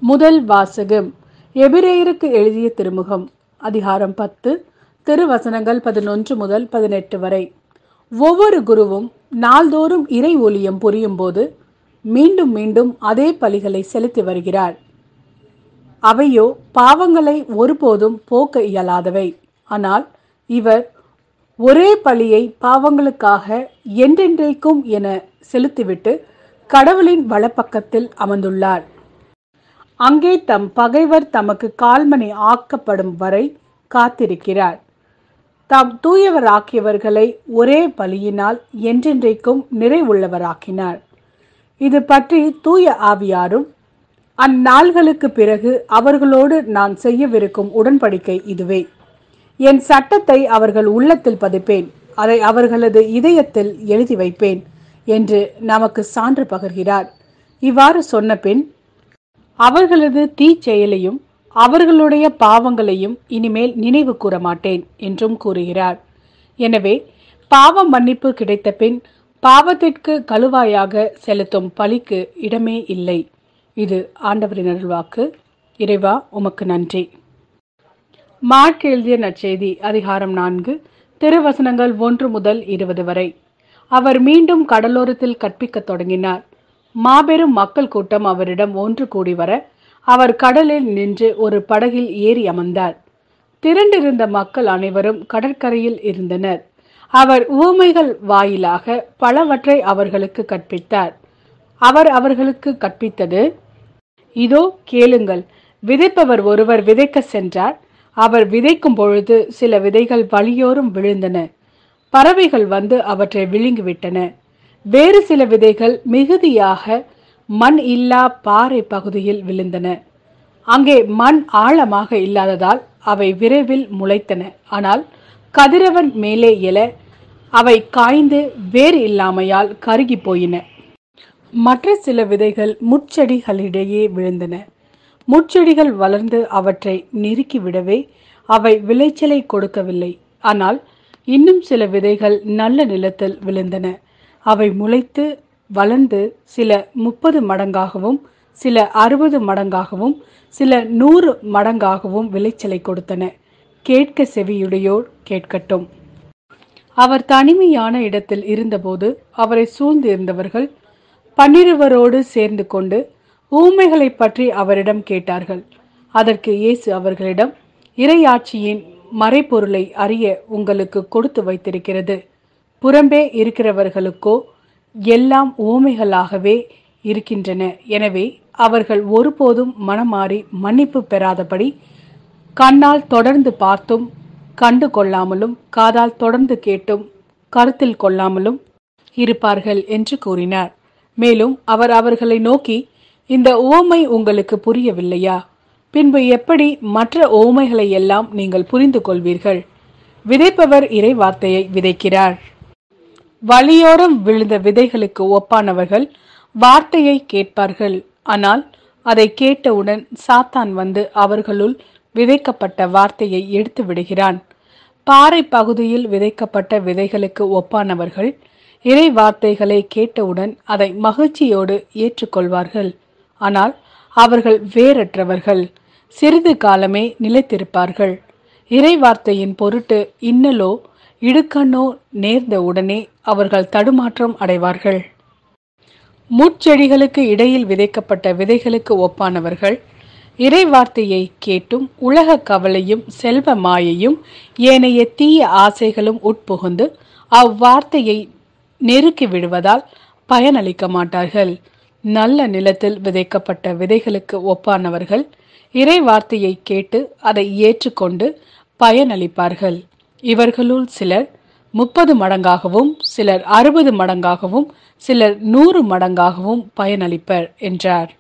முதல் வாசகம் எபிரேயருக்கு எழுதிய திருமுகம் அதிகாரம் 10 திருவசனங்கள் 11 முதல் 18 வரை. ஒவ்வொரு குருவும் நாள்தோறும் இறை ஊழியம் புரியும் போது மீண்டும் மீண்டும் அதே பலிகளை செலுத்தி வருகிறார். அவையோ பாவங்களை ஒருபோதும் போக்க இயலாதவை. ஆனால் இவர் ஒரே பலியை பாவங்களுக்காக என்றென்றைக்கும் என செலுத்திவிட்டு கடவுளின் வலப்பக்கத்தில் அமர்ந்துள்ளார். அங்கே தம் பகைவர் தமக்கு கால்மணி ஆக்கப்படும் வரை காத்திருக்கிறார். தாம் தூயவராக்கியவர்களை ஒரே பலியினால் என்றென்றைக்கும் நிறைவுள்ளவராக்கினார். இது பற்றி தூய ஆவியாரும் அந்நாள்களுக்கு பிறகு அவர்களோடு நான் செய்யவிருக்கும் உடன்படிக்கை இதுவே. என் சட்டத்தை அவர்கள் உள்ளத்தில் பதிப்பேன், அதை அவர்களது இதயத்தில் எழுதி வைப்பேன் என்று நமக்கு சான்று பகர்கிறார். இவ்வாறு சொன்ன பின் அவர்களது தீச்செயலையும் அவர்களுடைய பாவங்களையும் இனிமேல் நினைவு கூற மாட்டேன் என்றும் கூறுகிறார். எனவே பாவ மன்னிப்பு கிடைத்த பின் பாவத்திற்கு கழுவாயாக செலுத்தும் பலிக்கு இடமே இல்லை. இது ஆண்டவரின் அருள்வாக்கு. இறைவா உமக்கு நன்றி. மார்க் எழுதிய நற்செய்தி அதிகாரம் 4 திருவசனங்கள் 1 முதல் 20 வரை. அவர் மீண்டும் கடலோரத்தில் கற்பிக்க தொடங்கினார். மாபெரும் மக்கள் கூட்டம் அவரிடம் ஒன்று கூடி வர அவர் கடலில் நின்று ஒரு படகில் ஏறி அமர்ந்தார். திரண்டிருந்த மக்கள் அனைவரும் கடற்கரையில் இருந்தனர். அவர் உவமைகள் வாயிலாக பலவற்றை அவர்களுக்கு கற்பித்தார். அவர் அவர்களுக்கு கற்பித்தது, இதோ கேளுங்கள். விதைப்பவர் ஒருவர் விதைக்க சென்றார். அவர் விதைக்கும் பொழுது சில விதைகள் வழியோரம் விழுந்தன. பறவைகள் வந்து அவற்றை விழுங்கிவிட்டன. வேறு சில விதைகள் மிகுதியாக மண் இல்லா பாறை பகுதியில் விழுந்தன. அங்கே மண் ஆழமாக இல்லாததால் அவை விரைவில் முளைத்தன. ஆனால் கதிரவன் மேலே எழ அவை காய்ந்து வேறு இல்லாமையால் கருகி போயின. மற்ற சில விதைகள் முட்செடிகளிடையே விழுந்தன. முட்செடிகள் வளர்ந்து அவற்றை நெருக்கிவிடவே அவை விளைச்சலை கொடுக்கவில்லை. ஆனால் இன்னும் சில விதைகள் நல்ல நிலத்தில் விழுந்தன. அவை முளைத்து வளர்ந்து சில 30 மடங்காகவும் சில 60 மடங்காகவும் சில 100 மடங்காகவும் விளைச்சலை கொடுத்தன. கேட்க செவியுடையோர் கேட்கட்டும். அவர் தனிமையான இடத்தில் இருந்தபோது அவரை சூழ்ந்து இருந்தவர்கள் 12 சேர்ந்து கொண்டு ஊமைகளை பற்றி அவரிடம் கேட்டார்கள். அதற்கு இயேசு அவர்களிடம், இறையாட்சியின் மறைபொருளை அறிய உங்களுக்கு கொடுத்து வைத்திருக்கிறது. புறம்பே இருக்கிறவர்களுக்கோ எல்லாம் ஊமைகளாகவே இருக்கின்றன. எனவே அவர்கள் ஒருபோதும் மனமாறி மன்னிப்பு பெறாதபடி கண்ணால் தொடர்ந்து பார்த்தும் கண்டு கொள்ளாமலும் காதால் தொடர்ந்து கேட்டும் கருத்தில் கொள்ளாமலும் இருப்பார்கள் என்று கூறினார். மேலும் அவர் அவர்களை நோக்கி, இந்த உவமை உங்களுக்கு புரியவில்லையா? பின்பு எப்படி மற்ற உவமைகளை எல்லாம் நீங்கள் புரிந்து கொள்வீர்கள்? விதைப்பவர் இறை வார்த்தையை விதைக்கிறார். வழியோரம் விழுந்த விதைகளுக்கு ஒப்பானவர்கள் வார்த்தையை கேட்பார்கள். ஆனால் அதை கேட்டவுடன் சாத்தான் வந்து அவர்களுள் விதைக்கப்பட்ட வார்த்தையை எடுத்து விடுகிறான். பாறை பகுதியில் விதைக்கப்பட்ட விதைகளுக்கு ஒப்பானவர்கள் இறை வார்த்தைகளை கேட்டவுடன் அதை மகிழ்ச்சியோடு ஏற்றுக்கொள்வார்கள். ஆனால் அவர்கள் வேறற்றவர்கள், சிறிது காலமே நிலைத்திருப்பார்கள். இறை வார்த்தையின் பொருட்டு இன்னலோ இடுக்கண்ணோ நேர்ந்த உடனே அவர்கள் தடுமாற்றம் அடைவார்கள். முட்செடிகளுக்கு இடையில் விதைக்கப்பட்ட விதைகளுக்கு ஒப்பானவர்கள் இறை வார்த்தையை கேட்டும் உலக கவலையும் செல்வ மாயையும் ஏனைய தீய ஆசைகளும் உட்புகுந்து அவ்வார்த்தையை நெருக்கி விடுவதால் பயனளிக்க மாட்டார்கள். நல்ல நிலத்தில் விதைக்கப்பட்ட விதைகளுக்கு ஒப்பானவர்கள் இறை வார்த்தையை கேட்டு அதை ஏற்றுக்கொண்டு பயனளிப்பார்கள். இவர்களுள் சிலர் 30 மடங்காகவும் சிலர் 60 மடங்காகவும் சிலர் 100 மடங்காகவும் பயனளிப்பர் என்றார்.